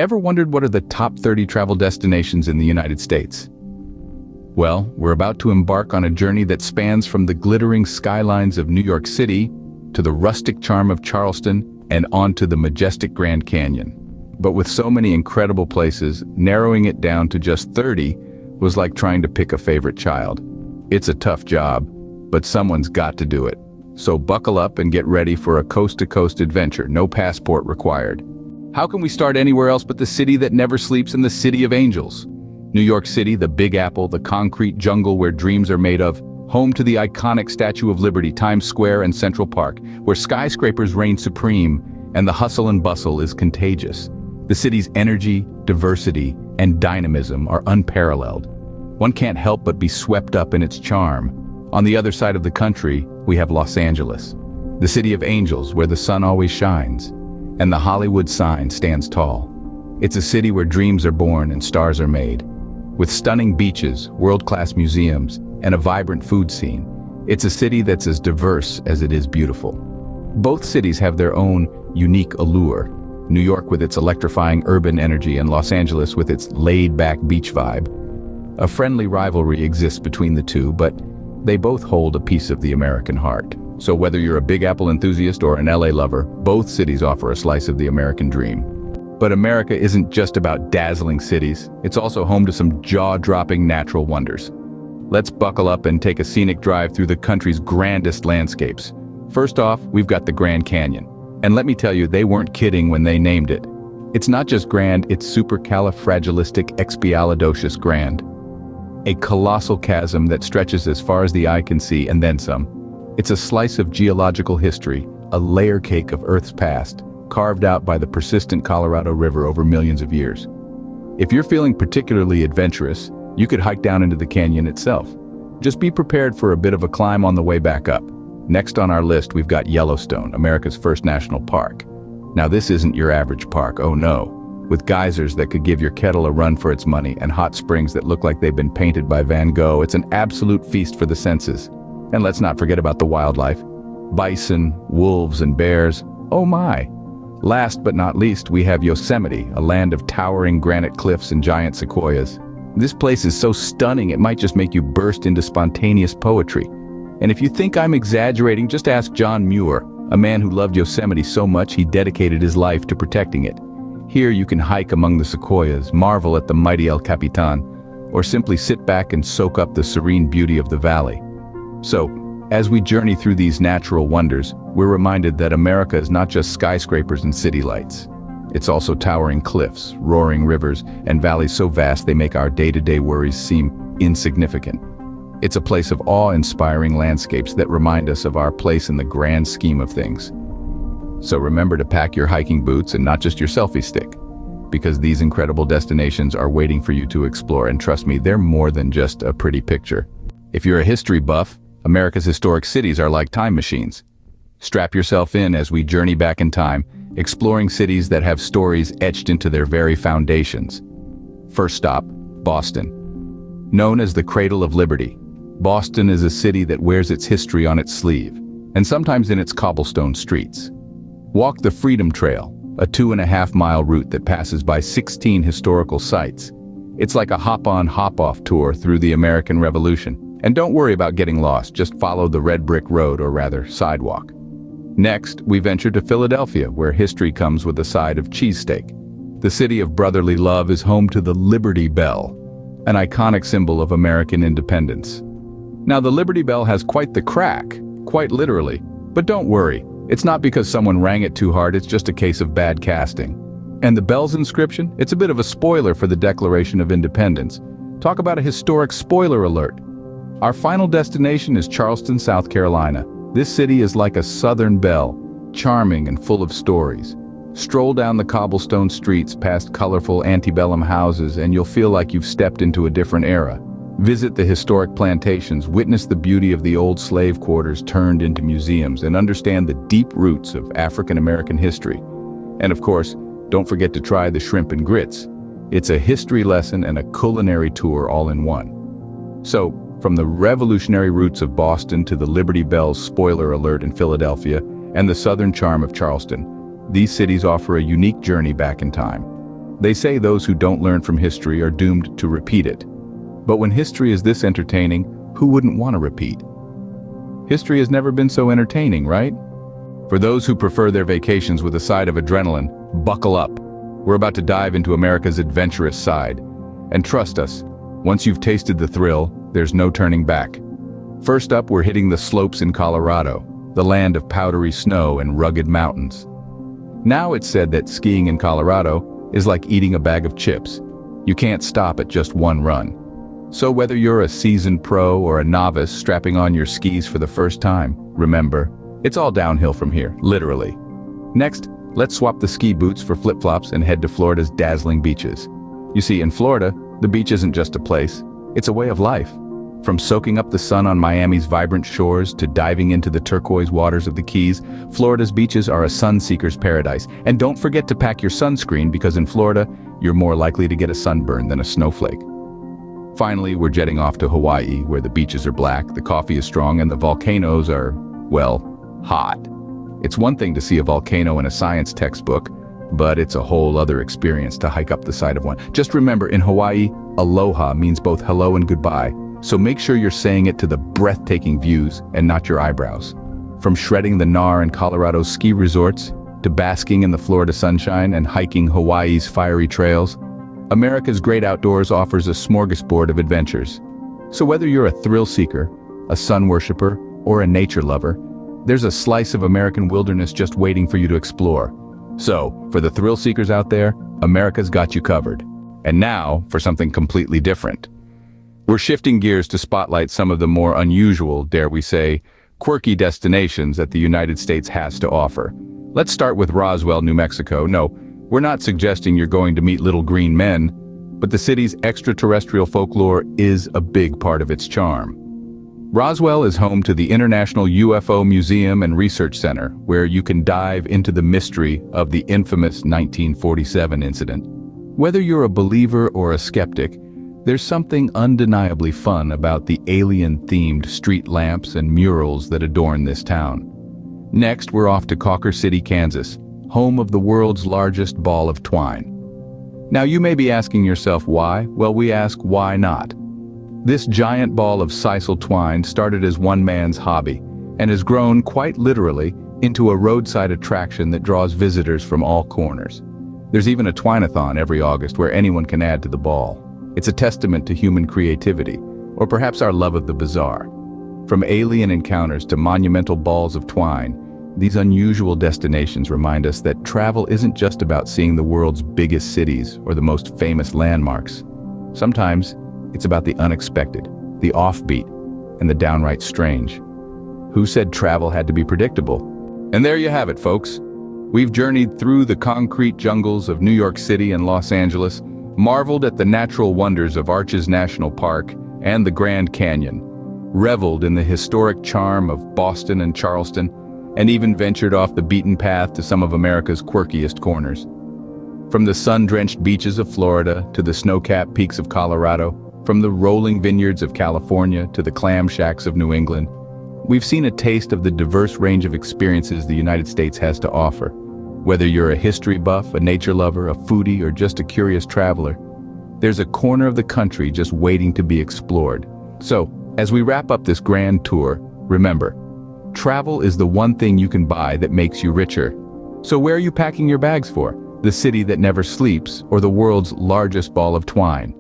Ever wondered what are the top 30 travel destinations in the United States? Well, we're about to embark on a journey that spans from the glittering skylines of New York City to the rustic charm of Charleston and onto the majestic Grand Canyon. But with so many incredible places, narrowing it down to just 30 was like trying to pick a favorite child. It's a tough job, but someone's got to do it. So buckle up and get ready for a coast-to-coast adventure, no passport required. How can we start anywhere else but the city that never sleeps in the City of Angels? New York City, the Big Apple, the concrete jungle where dreams are made of, home to the iconic Statue of Liberty, Times Square and Central Park, where skyscrapers reign supreme and the hustle and bustle is contagious. The city's energy, diversity, and dynamism are unparalleled. One can't help but be swept up in its charm. On the other side of the country, we have Los Angeles, the City of Angels where the sun always shines, and the Hollywood sign stands tall. It's a city where dreams are born and stars are made. With stunning beaches, world-class museums, and a vibrant food scene, it's a city that's as diverse as it is beautiful. Both cities have their own unique allure. New York with its electrifying urban energy and Los Angeles with its laid-back beach vibe. A friendly rivalry exists between the two, but they both hold a piece of the American heart. So whether you're a Big Apple enthusiast or an LA lover, both cities offer a slice of the American dream. But America isn't just about dazzling cities, it's also home to some jaw-dropping natural wonders. Let's buckle up and take a scenic drive through the country's grandest landscapes. First off, we've got the Grand Canyon. And let me tell you, they weren't kidding when they named it. It's not just grand, it's supercalifragilisticexpialidocious grand. A colossal chasm that stretches as far as the eye can see and then some. It's a slice of geological history, a layer cake of Earth's past, carved out by the persistent Colorado River over millions of years. If you're feeling particularly adventurous, you could hike down into the canyon itself. Just be prepared for a bit of a climb on the way back up. Next on our list, we've got Yellowstone, America's first national park. Now this isn't your average park, oh no. With geysers that could give your kettle a run for its money and hot springs that look like they've been painted by Van Gogh, it's an absolute feast for the senses. And let's not forget about the wildlife. Bison, wolves, and bears, oh my. Last but not least, we have Yosemite, a land of towering granite cliffs and giant sequoias. This place is so stunning it might just make you burst into spontaneous poetry. And if you think I'm exaggerating, just ask John Muir, a man who loved Yosemite so much he dedicated his life to protecting it. Here you can hike among the sequoias, marvel at the mighty El Capitan, or simply sit back and soak up the serene beauty of the valley. So, as we journey through these natural wonders, we're reminded that America is not just skyscrapers and city lights. It's also towering cliffs, roaring rivers, and valleys so vast they make our day-to-day worries seem insignificant. It's a place of awe-inspiring landscapes that remind us of our place in the grand scheme of things. So remember to pack your hiking boots and not just your selfie stick, because these incredible destinations are waiting for you to explore, and trust me, they're more than just a pretty picture. If you're a history buff, America's historic cities are like time machines. Strap yourself in as we journey back in time, exploring cities that have stories etched into their very foundations. First stop, Boston. Known as the Cradle of Liberty, Boston is a city that wears its history on its sleeve, and sometimes in its cobblestone streets. Walk the Freedom Trail, a 2.5-mile route that passes by 16 historical sites. It's like a hop-on, hop-off tour through the American Revolution. And don't worry about getting lost, just follow the red brick road, or rather, sidewalk. Next, we venture to Philadelphia, where history comes with a side of cheesesteak. The city of brotherly love is home to the Liberty Bell, an iconic symbol of American independence. Now, the Liberty Bell has quite the crack, quite literally. But don't worry, it's not because someone rang it too hard, it's just a case of bad casting. And the bell's inscription? It's a bit of a spoiler for the Declaration of Independence. Talk about a historic spoiler alert. Our final destination is Charleston, South Carolina. This city is like a southern belle, charming and full of stories. Stroll down the cobblestone streets past colorful antebellum houses and you'll feel like you've stepped into a different era. Visit the historic plantations, witness the beauty of the old slave quarters turned into museums, and understand the deep roots of African American history. And of course, don't forget to try the shrimp and grits. It's a history lesson and a culinary tour all in one. So, from the revolutionary roots of Boston to the Liberty Bell's spoiler alert in Philadelphia and the southern charm of Charleston, these cities offer a unique journey back in time. They say those who don't learn from history are doomed to repeat it. But when history is this entertaining, who wouldn't want to repeat? History has never been so entertaining, right? For those who prefer their vacations with a side of adrenaline, buckle up. We're about to dive into America's adventurous side. And trust us, once you've tasted the thrill, there's no turning back. First up, we're hitting the slopes in Colorado, the land of powdery snow and rugged mountains. Now it's said that skiing in Colorado is like eating a bag of chips. You can't stop at just one run. So whether you're a seasoned pro or a novice strapping on your skis for the first time, remember, it's all downhill from here, literally. Next, let's swap the ski boots for flip-flops and head to Florida's dazzling beaches. You see, in Florida, the beach isn't just a place, it's a way of life. From soaking up the sun on Miami's vibrant shores to diving into the turquoise waters of the Keys, Florida's beaches are a sun-seeker's paradise. And don't forget to pack your sunscreen because in Florida, you're more likely to get a sunburn than a snowflake. Finally, we're jetting off to Hawaii, where the beaches are black, the coffee is strong, and the volcanoes are, well, hot. It's one thing to see a volcano in a science textbook, but it's a whole other experience to hike up the side of one. Just remember, in Hawaii, aloha means both hello and goodbye, so make sure you're saying it to the breathtaking views and not your eyebrows. From shredding the gnar in Colorado's ski resorts, to basking in the Florida sunshine and hiking Hawaii's fiery trails, America's great outdoors offers a smorgasbord of adventures. So whether you're a thrill seeker, a sun worshiper, or a nature lover, there's a slice of American wilderness just waiting for you to explore. So, for the thrill seekers out there, America's got you covered. And now, for something completely different. We're shifting gears to spotlight some of the more unusual, dare we say, quirky destinations that the United States has to offer. Let's start with Roswell, New Mexico. No, we're not suggesting you're going to meet little green men, but the city's extraterrestrial folklore is a big part of its charm. Roswell is home to the International UFO Museum and Research Center, where you can dive into the mystery of the infamous 1947 incident. Whether you're a believer or a skeptic, there's something undeniably fun about the alien-themed street lamps and murals that adorn this town. Next, we're off to Cawker City, Kansas, home of the world's largest ball of twine. Now you may be asking yourself why? Well, we ask why not? This giant ball of sisal twine started as one man's hobby and has grown quite literally into a roadside attraction that draws visitors from all corners. There's even a twine-a-thon every August where anyone can add to the ball. It's a testament to human creativity, or perhaps our love of the bizarre. From alien encounters to monumental balls of twine, these unusual destinations remind us that travel isn't just about seeing the world's biggest cities or the most famous landmarks. Sometimes, it's about the unexpected, the offbeat, and the downright strange. Who said travel had to be predictable? And there you have it, folks. We've journeyed through the concrete jungles of New York City and Los Angeles, marveled at the natural wonders of Arches National Park and the Grand Canyon, reveled in the historic charm of Boston and Charleston, and even ventured off the beaten path to some of America's quirkiest corners. From the sun-drenched beaches of Florida to the snow-capped peaks of Colorado, from the rolling vineyards of California to the clam shacks of New England, we've seen a taste of the diverse range of experiences the United States has to offer. Whether you're a history buff, a nature lover, a foodie, or just a curious traveler, there's a corner of the country just waiting to be explored. So, as we wrap up this grand tour, remember, travel is the one thing you can buy that makes you richer. So where are you packing your bags for? The city that never sleeps, or the world's largest ball of twine?